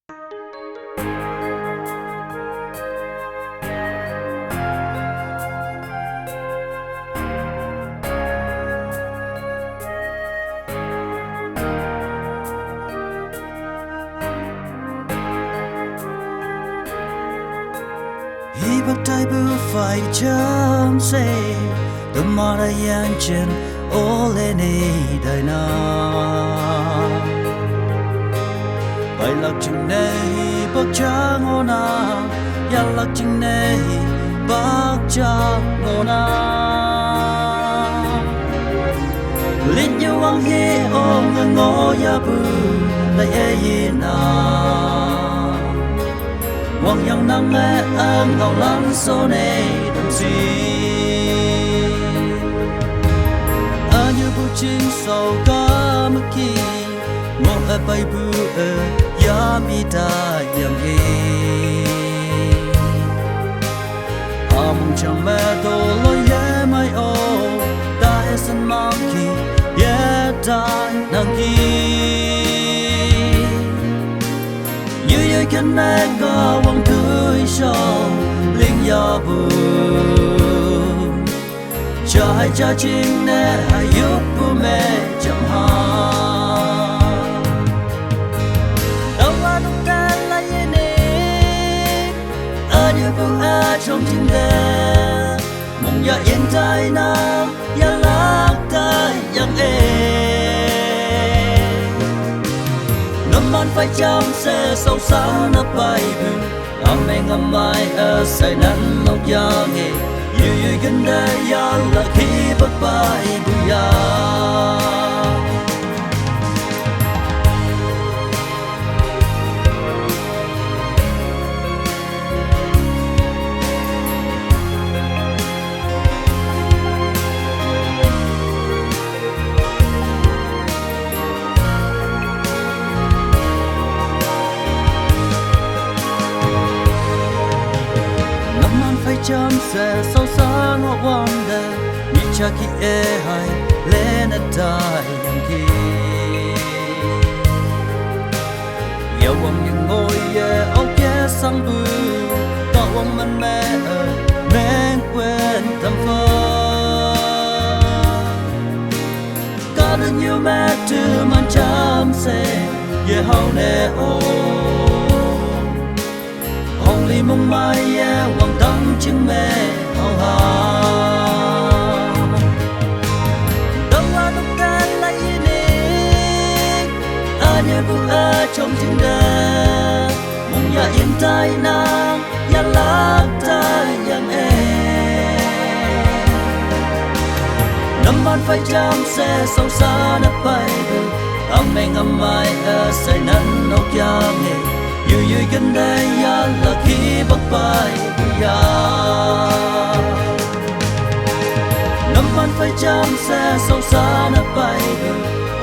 Hi bak tai bu fai cham se the mara yan chen ole ne dai na bai lak ching ne bak cha ngona ya lak ching ne bak cha ngona lin yu wang he ong ngo ya bu la ye na Wang yang nang nghe em ngầu lắm số này đồng gì Ở như bù chính sầu cả mức kỳ Ngô ở bay bù ở ya mi ta yam hi Mong chẳng mẹ đồ lối ye mai ô Ta e sân mang kỳ ye ta nang kỳ Như chân mẹ có vòng cười sầu linh ya bu Cha hai cha chính nè hai giúp bu mẹ chẳng ha Đâu mà đâu ta là ye nè Ở như bu a trong tim đê Mong ya yên tai na ya lạc tai yang Man phải chăm sẽ sâu xa nó bay bù Âm em ngâm mai ở say nắng ngọc ya nghe Như gần đây ya là khi bắt bay bù ya Chăm sẽ sâu xa ngõ quang đà Như cha khi e hai lên ở đại yang khi Yêu ông những ngôi ye ốc ye sang bư Tao ông mình mẹ ở nên quên tâm phơ Có được nhiều mẹ từ man chăm sẽ ye hậu nè ô Hồng ly mong mai ye hoàng tâm chứng mẹ hào hà Đâu mà đâu ta lấy đi Nhớ vụ trong tim đê Mong ya yên tai na ya lạc tai yang Năm ban phải chăm sẽ sâu xa nắp bay bù Âm em ngâm mai ở say nắng nóc ya nghe Như gần đây ya là khi bắt bay bù ya Năm ban phải chăm sẽ sâu xa nắp bay bù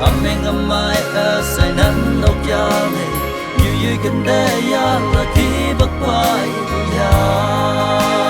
Âm em ngâm mai ở say nắng nóc ya nghe Như gần đây ya là khi bắt bay bù ya